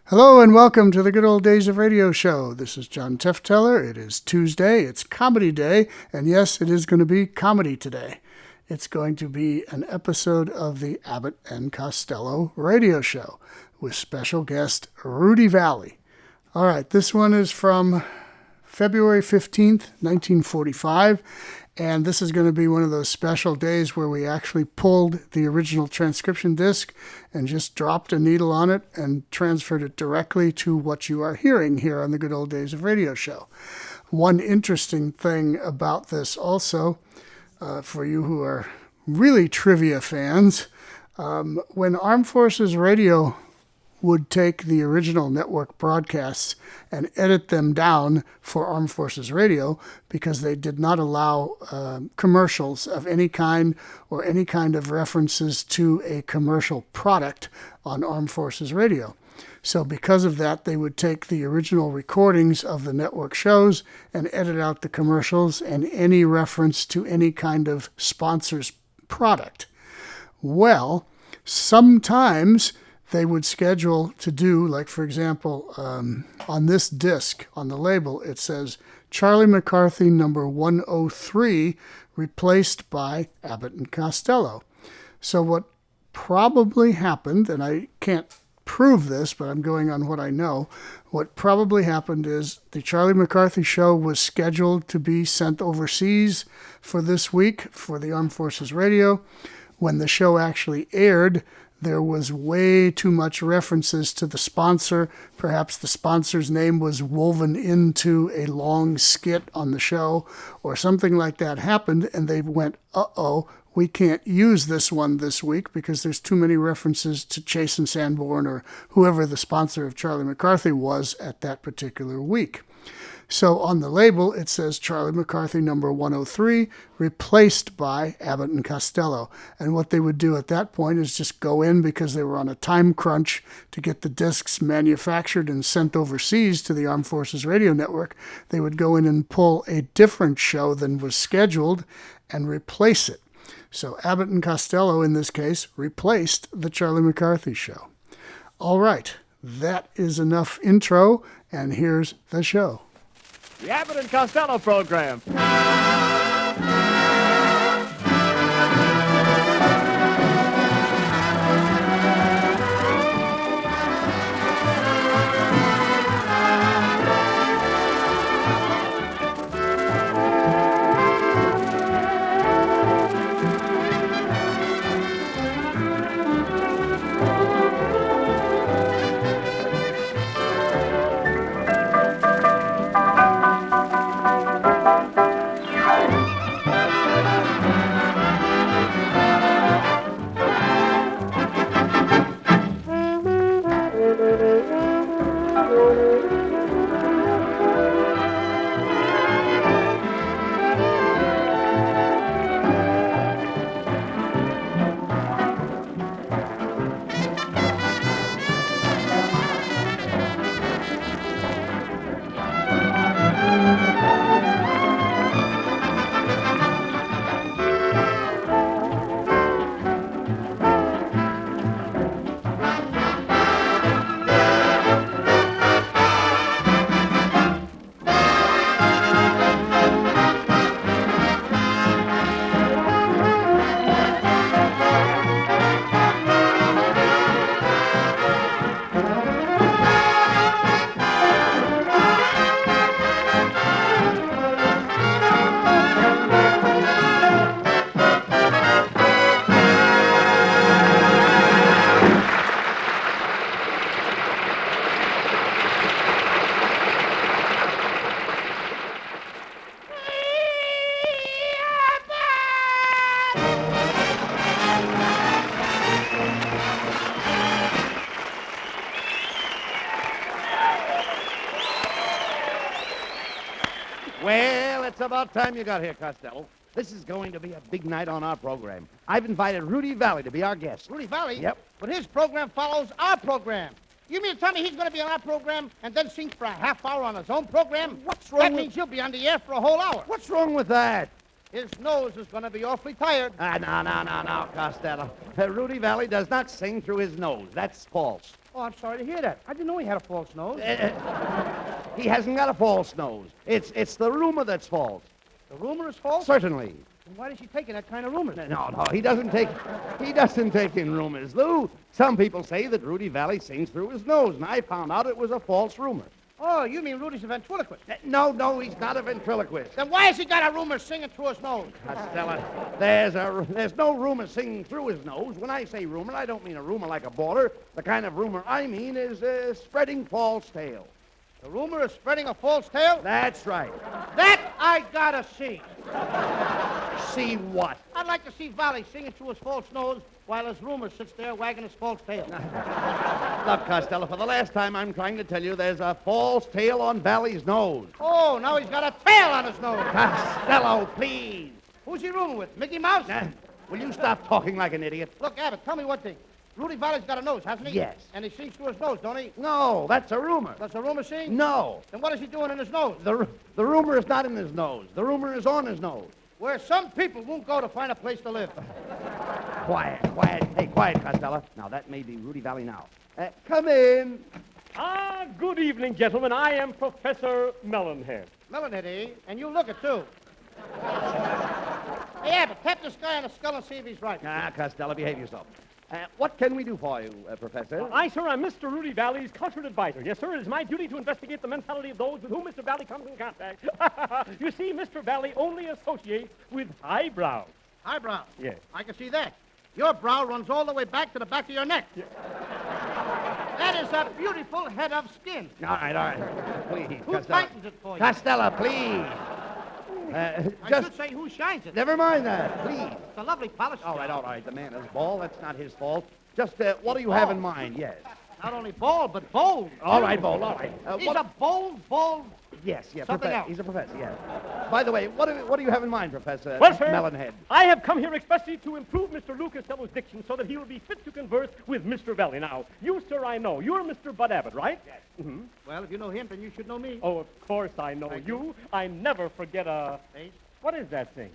Hello and welcome to the Good Old Days of Radio Show. This is John Tefteller. It is Tuesday. It's Comedy Day. And yes, it is going to be comedy today. It's going to be an episode of the Abbott and Costello Radio Show with special guest Rudy Vallee. All right, this one is from February 15th, 1945. And this is going to be one of those special days where we actually pulled the original transcription disc and just dropped a needle on it and transferred it directly to what you are hearing here on the Good Old Days of Radio Show. One interesting thing about this also, for you who are really trivia fans, when Armed Forces Radio would take the original network broadcasts and edit them down for Armed Forces Radio because they did not allow commercials of any kind or any kind of references to a commercial product on Armed Forces Radio. So because of that, they would take the original recordings of the network shows and edit out the commercials and any reference to any kind of sponsor's product. Well, sometimes they would schedule to do, like, for example, on this disc, on the label, it says Charlie McCarthy number 103, replaced by Abbott and Costello. So what probably happened, and I can't prove this, but I'm going on what I know, what probably happened is the Charlie McCarthy show was scheduled to be sent overseas for this week for the Armed Forces Radio. When the show actually aired, there was way too much references to the sponsor. Perhaps the sponsor's name was woven into a long skit on the show or something like that happened, and they went, uh-oh, we can't use this one this week because there's too many references to Chase and Sanborn or whoever the sponsor of Charlie McCarthy was at that particular week. So on the label, it says Charlie McCarthy number 103, replaced by Abbott and Costello. And what they would do at that point is just go in, because they were on a time crunch to get the discs manufactured and sent overseas to the Armed Forces Radio Network. They would go in and pull a different show than was scheduled and replace it. So Abbott and Costello, in this case, replaced the Charlie McCarthy show. All right, that is enough intro, and here's the show. The Abbott and Costello program. Well, it's about time you got here, Costello. This is going to be a big night on our program. I've invited Rudy Vallee to be our guest. Rudy Vallee? Yep. But his program follows our program. You mean to tell me he's going to be on our program and then sing for a half hour on his own program? What's wrong That with... means he'll be on the air for a whole hour. What's wrong with that? His nose is going to be awfully tired. No, Costello. Rudy Vallee does not sing through his nose. That's false. Oh, I'm sorry to hear that. I didn't know he had a false nose. He hasn't got a false nose. It's the rumor that's false. The rumor is false? Certainly. Then why is he taking that kind of rumor? No, he doesn't take in rumors, Lou. Some people say that Rudy Vallee sings through his nose, and I found out it was a false rumor. Oh, you mean Rudy's a ventriloquist? No, he's not a ventriloquist. Then why has he got a rumor singing through his nose? Costello, there's no rumor singing through his nose. When I say rumor, I don't mean a rumor like a baller. The kind of rumor I mean is spreading false tales. The rumor is spreading a false tale? That's right. That I gotta see. See what? I'd like to see Vallee singing through his false nose while his rumor sits there wagging his false tail. Look, Costello, for the last time, I'm trying to tell you there's a false tail on Vallee's nose. Oh, now he's got a tail on his nose. Costello, please. Who's he rooming with? Mickey Mouse? Will you stop talking like an idiot? Look, Abbott, tell me one thing. Rudy Vallee's got a nose, hasn't he? Yes. And he sings through his nose, don't he? No, that's a rumor. Does the rumor sing? No. Then what is he doing in his nose? The rumor is not in his nose. The rumor is on his nose. Where some people won't go to find a place to live. Quiet. Hey, quiet, Costello. Now, that may be Rudy Vallee now. Come in. Good evening, gentlemen. I am Professor Melonhead. Melonhead, eh? And you look it, too. Hey, Abbott, tap this guy on the skull and see if he's right. Costello, behave yourself. What can we do for you, Professor? I, sir, am Mr. Rudy Vallee's cultured advisor. Yes, sir, it is my duty to investigate the mentality of those with whom Mr. Vallee comes in contact. You see, Mr. Vallee only associates with highbrows. Eyebrow? Yes. I can see that. Your brow runs all the way back to the back of your neck. Yeah. That is a beautiful head of skin. All right. Please, Who Costello. tightens it for you? Costello, please. I Just should say who shines it. never mind that, please. It's a lovely polish. All right. The man is bald. That's not his fault. Just what do you have in mind? Yes. Not only bald, but bold. All right, bold. All right. He's a bold. Yes. Something else. He's a professor. Yes. By the way, what do you have in mind, Professor Well, sir, Melonhead? I have come here expressly to improve Mr. Lou Costello's diction so that he will be fit to converse with Mr. Vallee. Now, you, sir, I know. You're Mr. Bud Abbott, right? Yes. Mm-hmm. Well, if you know him, then you should know me. Oh, of course I know you. I never forget a... Face? What is that thing?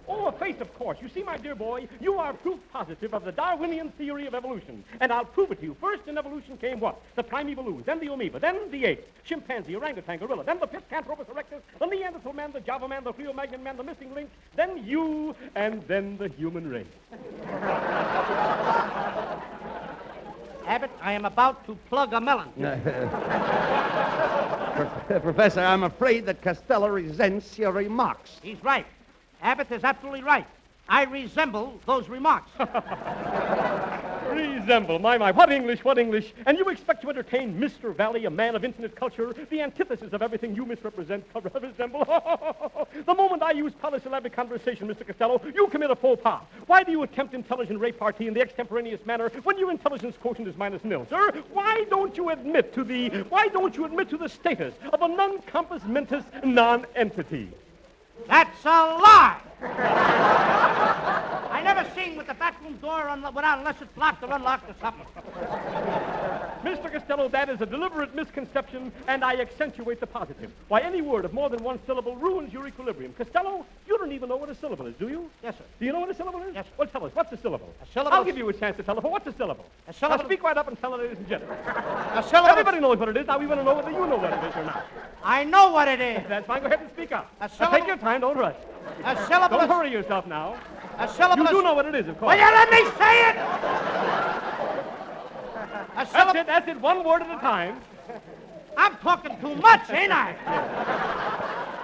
Oh, a face, of course. You see, my dear boy, you are proof positive of the Darwinian theory of evolution. And I'll prove it to you. First in evolution came what? The primeval ooze, then the amoeba, then the ape, chimpanzee, orangutan, gorilla, then the Pithecanthropus erectus, the Neanderthal man, the Java man, the Cro-Magnon man, the missing link, then you, and then the human race. Abbott, I am about to plug a melon. Professor, I'm afraid that Costello resents your remarks. He's right. Abbott is absolutely right. I resemble those remarks. Resemble, my, what English. And you expect to entertain Mr. Vallee, a man of infinite culture, the antithesis of everything you misrepresent, resemble. The moment I use polysyllabic conversation, Mr. Costello, you commit a faux pas. Why do you attempt intelligent repartee in the extemporaneous manner when your intelligence quotient is -0, sir? Why don't you admit to the status of a non-compos mentis non-entity? That's a lie! I never sing with the bathroom door without unless it's locked or unlocked or something. Mr. Costello, that is a deliberate misconception, and I accentuate the positive. Why, any word of more than one syllable ruins your equilibrium. Costello, you don't even know what a syllable is, do you? Yes, sir. Do you know what a syllable is? Yes, sir. Well, tell us, what's a syllable? A syllable I'll is- give you a chance to tell us. What's a syllable? A syllable- Now, speak right up and tell it, ladies and gentlemen. A syllable. Everybody knows what it is. Now, we want to know whether you know what it is or not. I know what it is. That's fine. Go ahead and speak up. A Now, syllable- take your time. Don't rush. A syllable. Don't is- hurry yourself now. A syllable. You is- do know what it is, of course. Will you let me say it? A syllable. That's it. One word at a time. I'm talking too much, ain't I?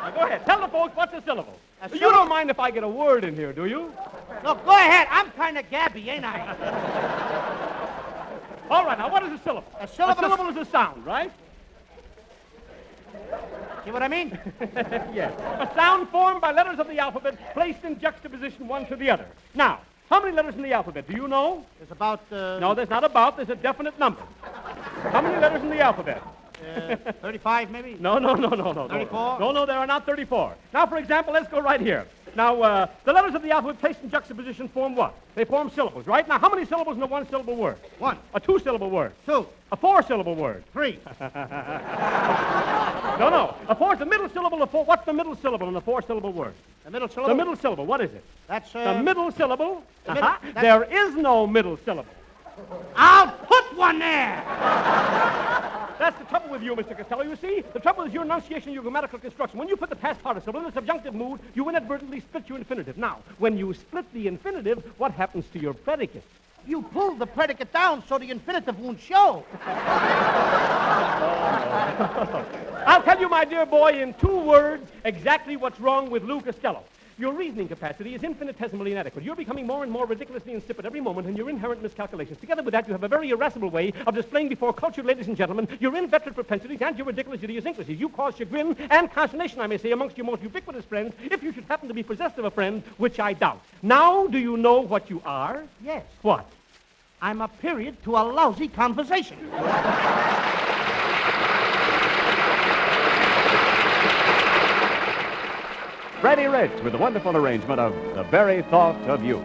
Now, go ahead. Tell the folks what's a syllable. A You syllable- don't mind if I get a word in here, do you? Look, go ahead. I'm kind of gabby, ain't I? All right, now, what is a syllable? A syllable is a sound, right? See what I mean? Yes. A sound formed by letters of the alphabet placed in juxtaposition one to the other. Now, how many letters in the alphabet? Do you know? It's about, No, there's not about. There's a definite number. How many letters in the alphabet? 35 maybe? No. 34? No, there are not 34. Now, for example, let's go right here. Now, the letters of the alphabet placed in juxtaposition form what? They form syllables, right? Now, how many syllables in a one-syllable word? One, A two-syllable word. two, A four-syllable word. three. No. The middle syllable of four. What's the middle syllable in a four-syllable word? The middle syllable? The middle syllable. What is it? That's, The middle syllable. the middle- There is no middle syllable. I'll put one there. That's the trouble with you, Mr. Costello. You see, the trouble is your enunciation, your grammatical construction. When you put the past participle in the subjunctive mood, you inadvertently split your infinitive. Now, when you split the infinitive, what happens to your predicate? You pulled the predicate down so the infinitive won't show. I'll tell you, my dear boy, in 2 words, exactly what's wrong with Lou Costello. Your reasoning capacity is infinitesimally inadequate. You're becoming more and more ridiculously insipid every moment in your inherent miscalculations. Together with that, you have a very irascible way of displaying before cultured ladies and gentlemen your inveterate propensities and your ridiculous idiosyncrasies. You cause chagrin and consternation, I may say, amongst your most ubiquitous friends, if you should happen to be possessed of a friend, which I doubt. Now, do you know what you are? Yes. What? I'm a period to a lousy conversation. Freddie Rich with a wonderful arrangement of The Very Thought of You.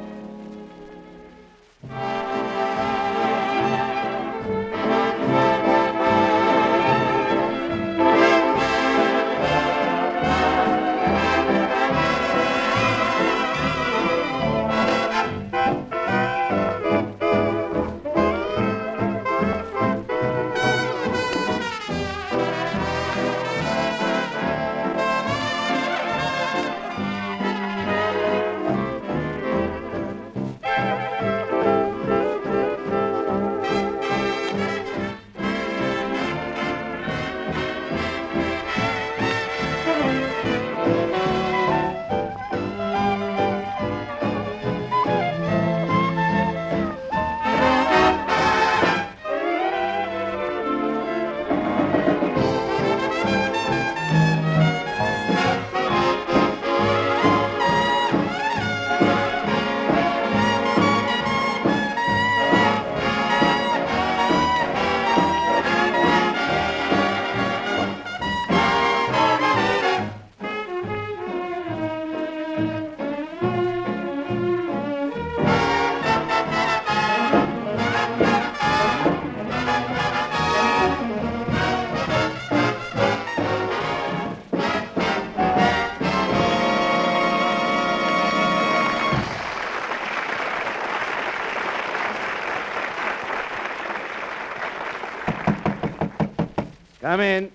Come in.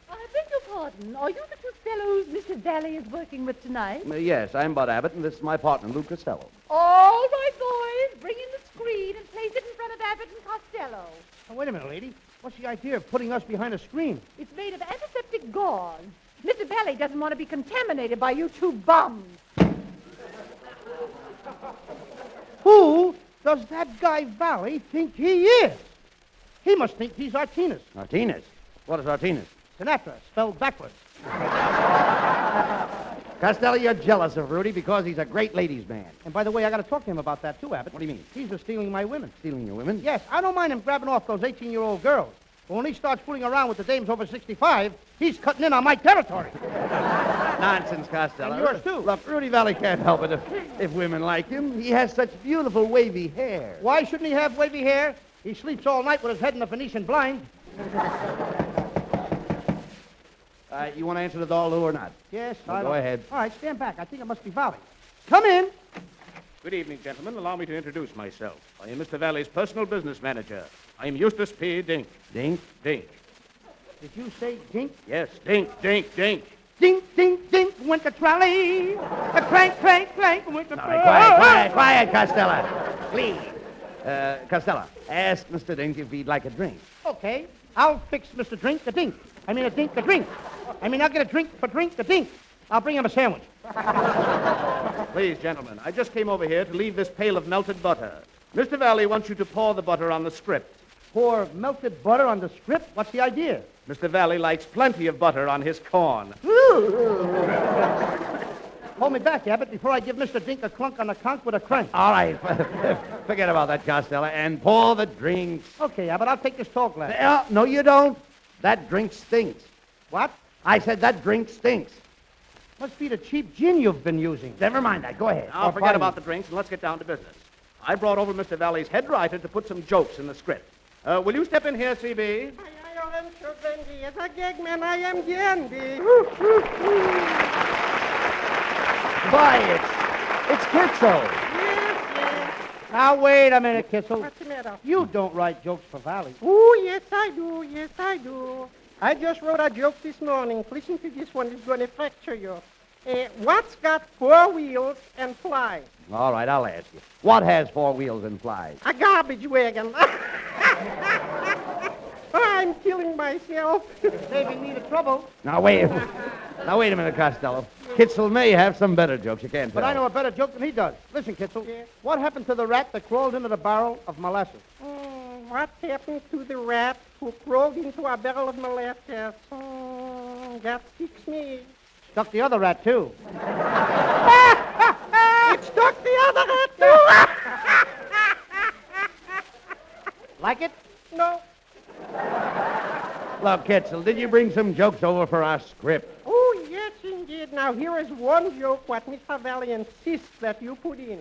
I beg your pardon. Are you the two fellows Mr. Vallee is working with tonight? Yes, I'm Bud Abbott, and this is my partner, Lou Costello. All right, boys. Bring in the screen and place it in front of Abbott and Costello. Now, wait a minute, lady. What's the idea of putting us behind a screen? It's made of antiseptic gauze. Mr. Vallee doesn't want to be contaminated by you two bums. Who does that guy Vallee think he is? He must think he's Artinus. Martinez? What is Martinez? Sinatra, spelled backwards. Costello, you're jealous of Rudy because he's a great ladies' man. And by the way, I got to talk to him about that, too, Abbott. What do you mean? He's been stealing my women. Stealing your women? Yes, I don't mind him grabbing off those 18-year-old girls. But when he starts fooling around with the dames over 65, he's cutting in on my territory. Nonsense, Costello. And yours, too. Look, Rudy Vallee can't help it if women like him. He has such beautiful wavy hair. Why shouldn't he have wavy hair? He sleeps all night with his head in the Venetian blind. You want to answer the door, Lou, or not? Yes, Well, I go don't- ahead. All right, stand back. I think it must be Vallee. Come in. Good evening, gentlemen. Allow me to introduce myself. I am Mr. Vallee's personal business manager. I am Eustace P. Dink. Dink? Dink. Did you say dink? Yes, Dink, Dink, Dink. Dink, dink, dink, went the trolley. A crank, crank, crank, went the... All right, quiet, Costello. Please. Costello, ask Mr. Dink if he'd like a drink. Okay, I'll fix Mr. Drink the dink. I mean, a dink the drink. I mean, I'll get a drink for drink the dink. I'll bring him a sandwich. Please, gentlemen, I just came over here to leave this pail of melted butter. Mr. Vallee wants you to pour the butter on the script. Pour melted butter on the script? What's the idea? Mr. Vallee likes plenty of butter on his corn. Hold me back, Abbott, before I give Mr. Dink a clunk on the conch with a crank. All right, forget about that, Costello, and pour the drinks. Okay, Abbott, I'll take this tall glass. No, you don't. That drink stinks. What? I said that drink stinks. Must be the cheap gin you've been using. Never mind that. Go ahead. Now, forget about the drinks and let's get down to business. I brought over Mr. Vallee's head writer to put some jokes in the script. Will you step in here, CB? As a gag man, I am Gandhi. Why, it's Kitzel. Now, wait a minute, Kitzel. What's the matter? You don't write jokes for Valley. Oh, yes, I do. Yes, I do. I just wrote a joke this morning. Listen to this one. It's going to fracture you. What's got 4 wheels and flies? All right, I'll ask you. What has 4 wheels and flies? A garbage wagon. I'm killing myself. Saving me the trouble. Now, wait a minute, Costello. Kitzel may have some better jokes. You can't tell. But I know a better joke than he does. Listen, Kitzel. Yeah. What happened to the rat that crawled into the barrel of molasses? What happened to the rat who crawled into a barrel of molasses? That sticks me. Stuck the other rat, too. It stuck the other rat, too. Like it? No. Look, Kitzel, did you bring some jokes over for our script? Oh, yes, indeed. Now, here is one joke what Mr. Vallee insists that you put in.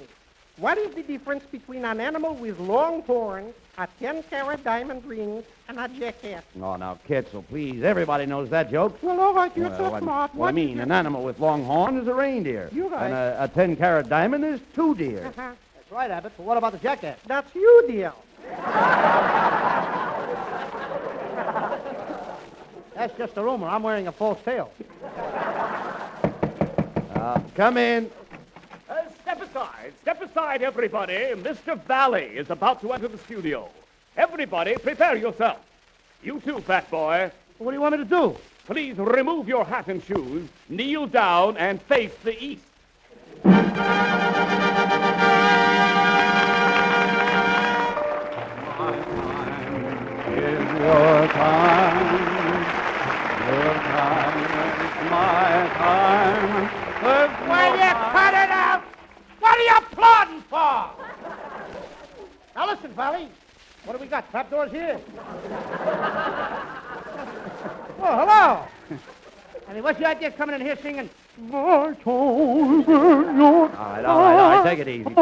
What is the difference between an animal with long horns, a 10-carat diamond ring, and a jackass? Oh, now, Kitzel, please. Everybody knows that joke. Well, all right, you're so smart. Well, I mean, an animal with long horn is a reindeer. You're right. And a 10-carat diamond is 2 deer. That's right, Abbott. But what about the jackass? That's you, dear. That's just a rumor. I'm wearing a false tail. Come in. Step aside, everybody. Mr. Vallee is about to enter the studio. Everybody, prepare yourself. You too, fat boy. What do you want me to do? Please remove your hat and shoes, kneel down, and face the east. Your time is my time. Will you cut it out? What are you applauding for? Now listen, Valley. What do we got? Trapdoors here? Oh, hello. I mean, what's the idea of coming in here singing? All right. Take it easy. Wait,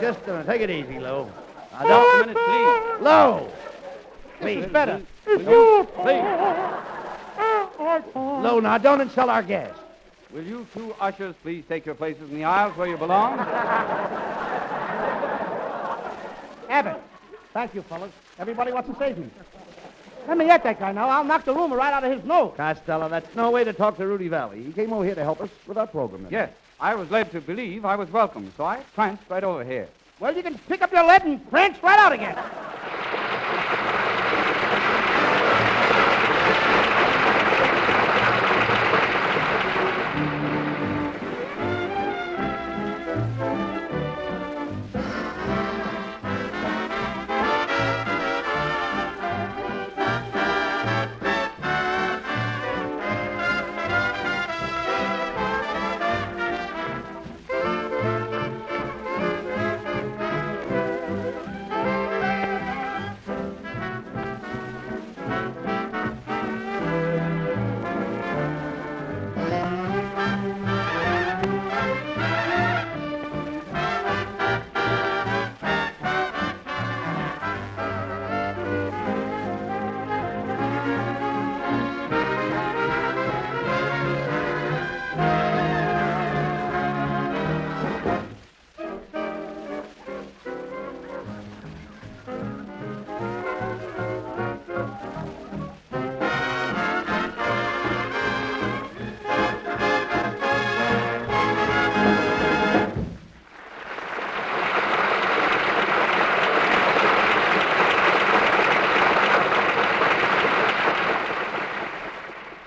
just a minute. Take it easy, Lou. Now, just a minute, please. Lou! This is better. Please. Lou, now, don't insult our guest. Will you 2 ushers please take your places in the aisles where you belong? Abbott. Thank you, fellas. Everybody wants to save me. Let me at that guy now. I'll knock the rumor right out of his nose. Costello, that's no way to talk to Rudy Vallee. He came over here to help us with our program. Yes, I was led to believe I was welcome, so I pranced right over here. Well, you can pick up your lead and prance right out again.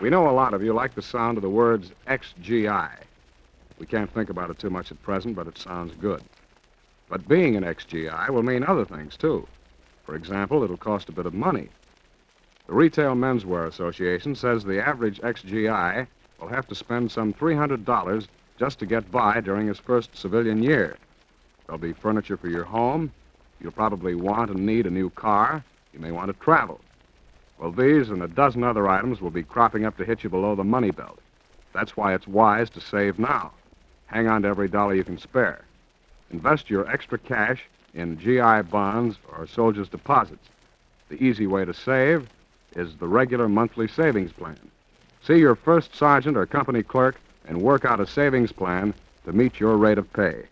We know a lot of you like the sound of the words XGI. We can't think about it too much at present, but it sounds good. But being an XGI will mean other things, too. For example, it'll cost a bit of money. The Retail Menswear Association says the average XGI will have to spend some $300 just to get by during his first civilian year. There'll be furniture for your home. You'll probably want and need a new car. You may want to travel. Well, these and a dozen other items will be cropping up to hit you below the money belt. That's why it's wise to save now. Hang on to every dollar you can spare. Invest your extra cash in GI bonds or soldiers' deposits. The easy way to save is the regular monthly savings plan. See your first sergeant or company clerk and work out a savings plan to meet your rate of pay.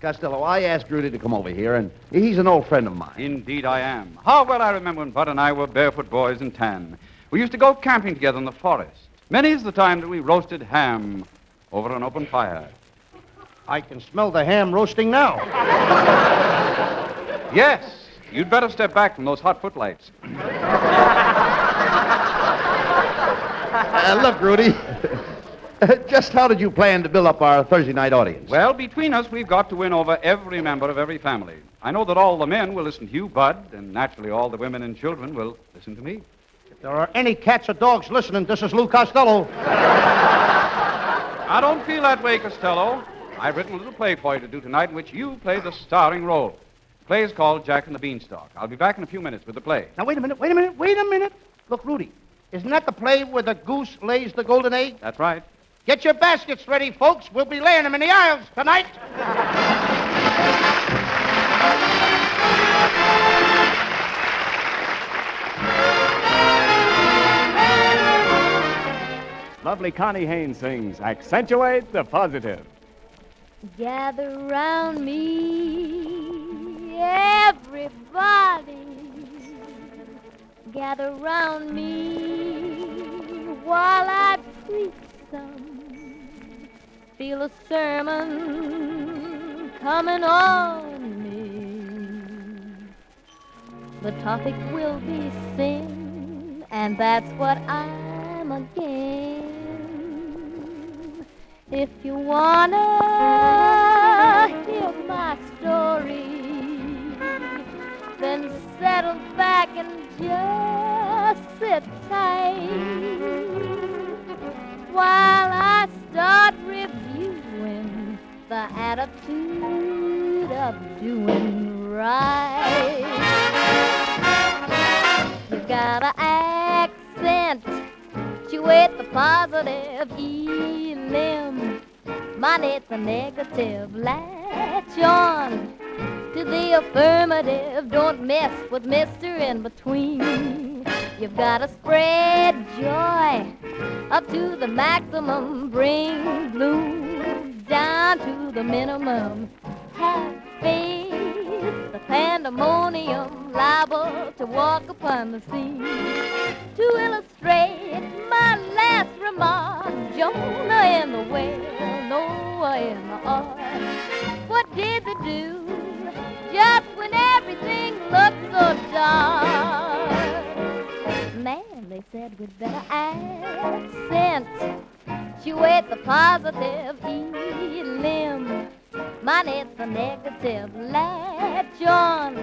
Costello, I asked Rudy to come over here, and he's an old friend of mine. Indeed I am. How well I remember when Bud and I were barefoot boys in tan. We used to go camping together in the forest. Many's the time that we roasted ham over an open fire. I can smell the ham roasting now. Yes, you'd better step back from those hot footlights. Look, Rudy, just how did you plan to build up our Thursday night audience? Well, between us, we've got to win over every member of every family. I know that all the men will listen to you, Bud, and naturally all the women and children will listen to me. If there are any cats or dogs listening, this is Lou Costello. I don't feel that way, Costello. I've written a little play for you to do tonight in which you play the starring role. The play is called Jack and the Beanstalk. I'll be back in a few minutes with the play. Now, wait a minute. Look, Rudy, isn't that the play where the goose lays the golden egg? That's right. Get your baskets ready, folks. We'll be laying them in the aisles tonight. Lovely Connie Haynes sings Accentuate the Positive. Gather round me, everybody. Gather round me while I preach some. Feel a sermon coming on me. The topic will be sin, and that's what I'm again. If you wanna hear my story, then settle back and just sit tight while I start reviewing the attitude of doing right. You gotta accentuate the positive, elim, minus the negative, latch on to the affirmative, don't mess with Mr. In Between. You've gotta spread joy up to the maximum, bring gloom down to the minimum. Have faith, the pandemonium liable to walk upon the scene. To illustrate my last remark, Jonah in the whale, Noah in the ark. What did they do just when everything looked so dark? Man, they said we'd better accentuate the positive, elim, minus the negative, latch on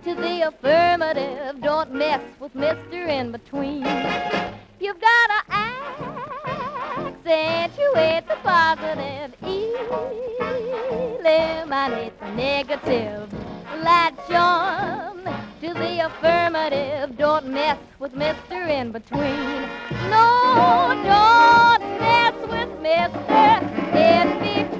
to the affirmative, don't mess with Mr. In Between. You've gotta accentuate the positive, eliminate the negative, latch on to the affirmative, don't mess with Mr. In Between. No, don't mess with Mr. In Between.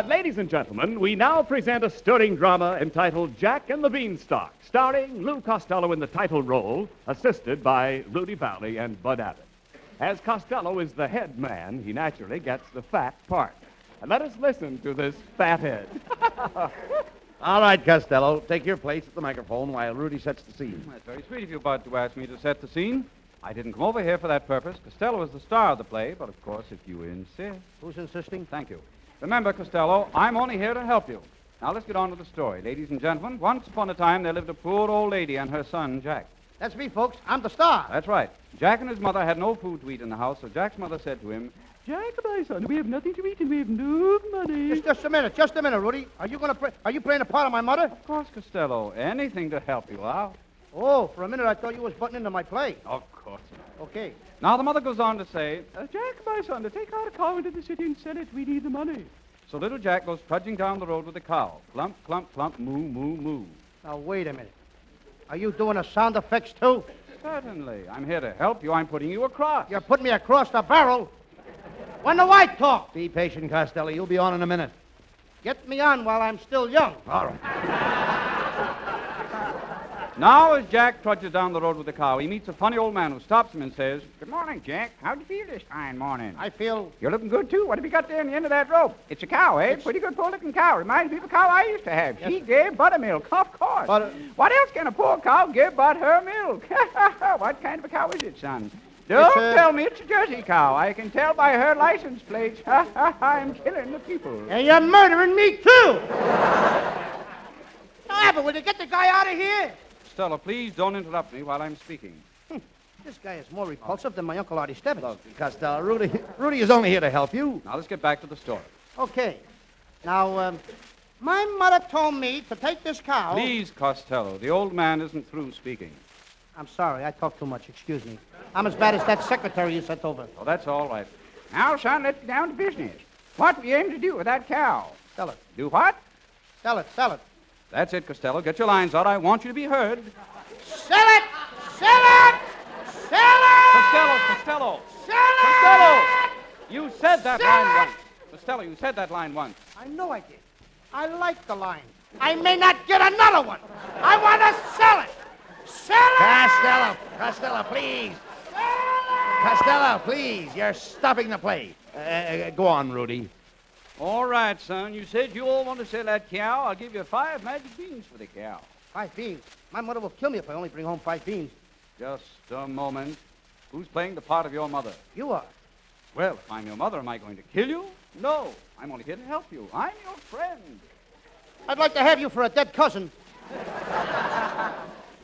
Ladies and gentlemen, we now present a stirring drama entitled Jack and the Beanstalk, starring Lou Costello in the title role, assisted by Rudy Vallee and Bud Abbott. As Costello is the head man, he naturally gets the fat part. And let us listen to this fat head. All right, Costello, take your place at the microphone while Rudy sets the scene. That's very sweet of you, Bud, to ask me to set the scene. I didn't come over here for that purpose. Costello is the star of the play, but of course, if you insist. Who's insisting? Thank you. Remember, Costello, I'm only here to help you. Now, let's get on with the story. Ladies and gentlemen, once upon a time, there lived a poor old lady and her son, Jack. That's me, folks. I'm the star. That's right. Jack and his mother had no food to eat in the house, so Jack's mother said to him, Jack, my son, we have nothing to eat and we have no money. Just a minute, Rudy. Are you playing a part of my mother? Of course, Costello. Anything to help you out. Oh, for a minute I thought you was butting into my play. Of course not. Okay. Now, the mother goes on to say, Jack, my son, to take our cow into the city and sell it, we need the money. So little Jack goes trudging down the road with the cow. Clump, clump, clump, moo, moo, moo. Now, wait a minute. Are you doing the sound effects, too? Certainly. I'm here to help you. I'm putting you across. You're putting me across the barrel. When the white talk. Be patient, Costello. You'll be on in a minute. Get me on while I'm still young. All right. Now, as Jack trudges down the road with the cow, he meets a funny old man who stops him and says, "Good morning, Jack. How'd you feel this fine morning?" I feel... You're looking good, too. What have you got there in the end of that rope? It's a cow, eh? Pretty good poor-looking cow. Reminds me of a cow I used to have. She gave buttermilk, of course. What else can a poor cow give but her milk? What kind of a cow is it, son? Don't tell me it's a Jersey cow. I can tell by her license plate. I'm killing the people. And you're murdering me, too. Now, Abbott, will you get the guy out of here? Stella, please don't interrupt me while I'm speaking. This guy is more repulsive than my Uncle Artie Stebbins. Look, Costello, Rudy is only here to help you. Now, let's get back to the story. Okay. Now, my mother told me to take this cow... Please, Costello, the old man isn't through speaking. I'm sorry, I talk too much. Excuse me. I'm as bad as that secretary you sent over. Oh, that's all right. Now, son, let's get down to business. What we aim to do with that cow? Sell it. Do what? Sell it, sell it. That's it, Costello. Get your lines out. I want you to be heard. Sell it! Sell it! Sell it! Costello! Sell it! Costello! You said that line once. Costello, you said that line once. I know I did. I like the line. I may not get another one. I want to sell it. Sell it! Costello, please. Costello, please. You're stopping the play. Go on, Rudy. All right, son. You said you all want to sell that cow. I'll give you 5 magic beans for the cow. 5 beans? My mother will kill me if I only bring home 5 beans. Just a moment. Who's playing the part of your mother? You are. Well, if I'm your mother, am I going to kill you? No. I'm only here to help you. I'm your friend. I'd like to have you for a dead cousin.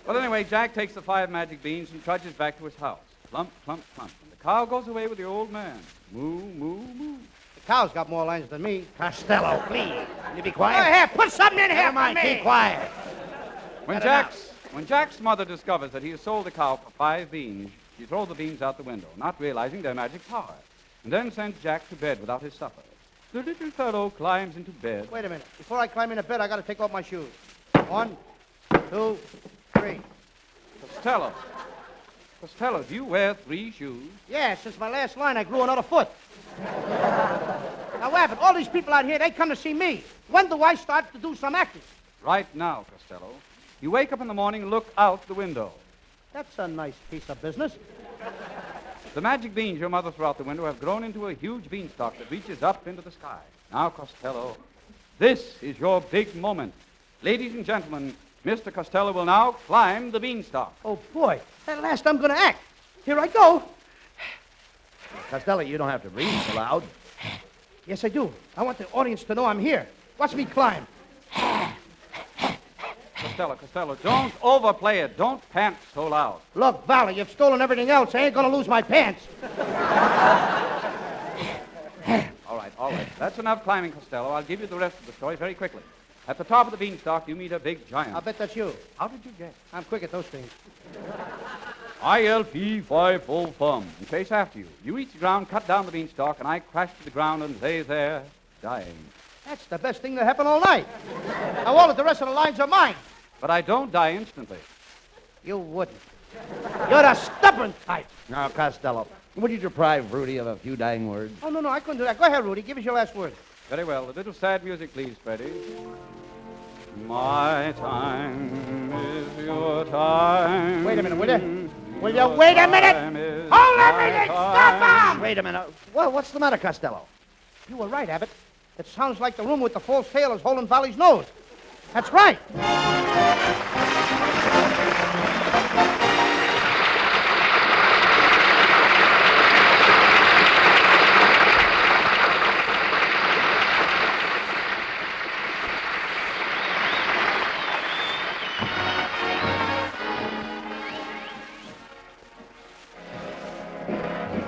Well, anyway, Jack takes the 5 magic beans and trudges back to his house. Plump, plump, plump. And the cow goes away with the old man. Moo, moo, moo. The cow's got more lines than me. Costello, please. Will you be quiet? Go ahead, put something in here Never mind, for me. keep quiet. When Jack's mother discovers that he has sold the cow for 5 beans, she throws the beans out the window, not realizing their magic power, and then sends Jack to bed without his supper. The little fellow climbs into bed. Wait a minute. Before I climb into bed, I got to take off my shoes. 1, 2, 3. Costello, do you wear 3 shoes? Yeah, since my last line, I grew another foot. Now, Abbott, all these people out here, they come to see me. When do I start to do some acting? Right now, Costello. You wake up in the morning and look out the window. That's a nice piece of business. The magic beans your mother threw out the window have grown into a huge beanstalk that reaches up into the sky. Now, Costello, this is your big moment. Ladies and gentlemen, Mr. Costello will now climb the beanstalk. Oh, boy. At last I'm going to act. Here I go. Costello, you don't have to breathe so loud. Yes, I do. I want the audience to know I'm here. Watch me climb. Costello, don't overplay it. Don't pant so loud. Look, Vallee, you've stolen everything else. I ain't going to lose my pants. All right. That's enough climbing, Costello. I'll give you the rest of the story very quickly. At the top of the beanstalk, you meet a big giant. I'll bet that's you. How did you guess? I'm quick at those things. I-L-P-5-4-Thumb. And chase after you. You reach the ground, cut down the beanstalk, and I crash to the ground and lay there, dying. That's the best thing that happened all night. Now, all of the rest of the lines are mine. But I don't die instantly. You wouldn't. You're the stubborn type. Now, Costello, would you deprive Rudy of a few dying words? Oh, no, I couldn't do that. Go ahead, Rudy. Give us your last word. Very well. A little sad music, please, Freddie. My time is your time. Wait a minute, will you? Will you wait a minute? Hold everything! Stop him! Wait a minute. Well, what's the matter, Costello? You were right, Abbott. It sounds like the room with the false tail is holding Valley's nose. That's right.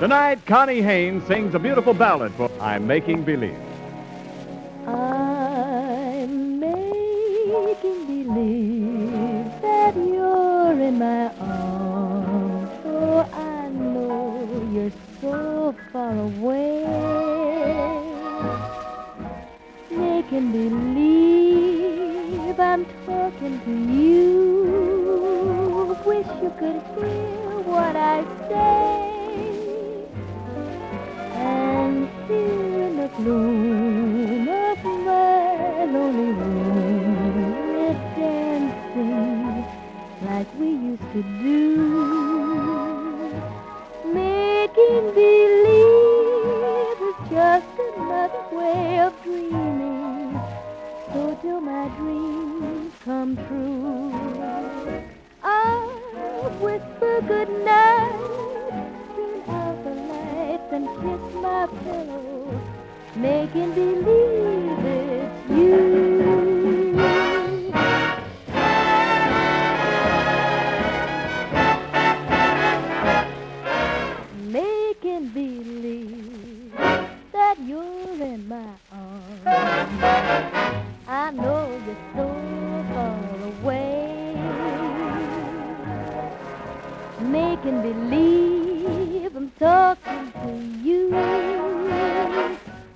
Tonight, Connie Haynes sings a beautiful ballad for I'm Making Believe. I'm making believe that you're in my arms. Oh, I know you're so far away. Making believe I'm talking to you. wish you could hear what I say. And here in the gloom of my lonely room, we're dancing like we used to do, making believe is just another way of dreaming. So till my dreams come true, I'll whisper goodnight, turn out the lights and kiss my pillow, making believe it's you. Making believe that you're in my arms. I know you're so far away. Making believe I'm talking to you.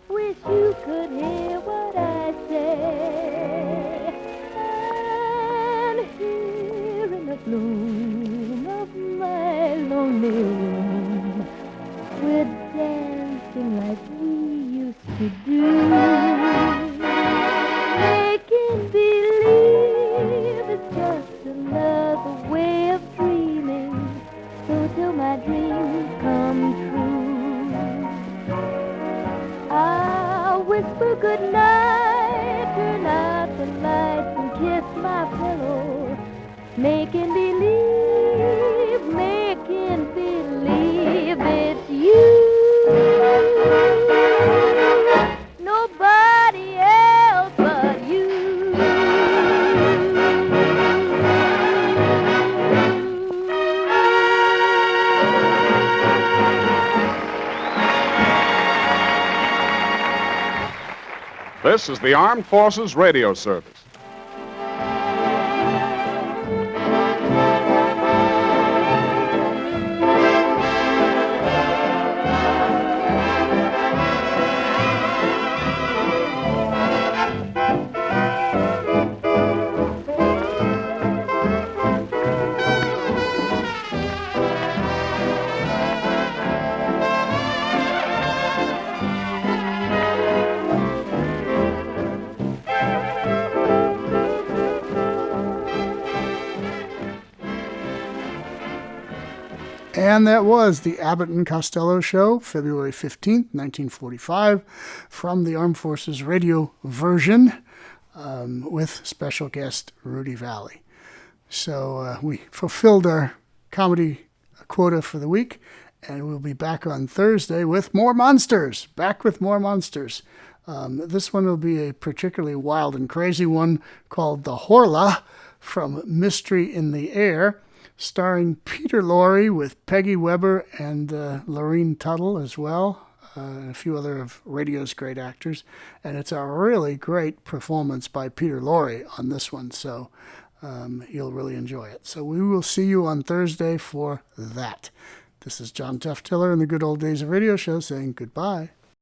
Wish you could hear what I say. And here in the gloom of my lonely room, we're dancing like we used to do, making believe it's just another way of dreaming. So till my dreams come true, I'll whisper goodnight, turn out the lights and kiss my pillow, making believe it's you. Nobody else but you. This is the Armed Forces Radio Service. And that was the Abbott and Costello Show, February 15th, 1945, from the Armed Forces Radio version with special guest Rudy Vallee. So we fulfilled our comedy quota for the week, and we'll be back on Thursday with more monsters. Back with more monsters. This one will be a particularly wild and crazy one called The Horla from Mystery in the Air, starring Peter Lorre with Peggy Webber and Lorene Tuttle as well, and a few other of radio's great actors. And it's a really great performance by Peter Lorre on this one, so you'll really enjoy it. So we will see you on Thursday for that. This is John Tefteller in the Good Old Days of Radio Show saying goodbye.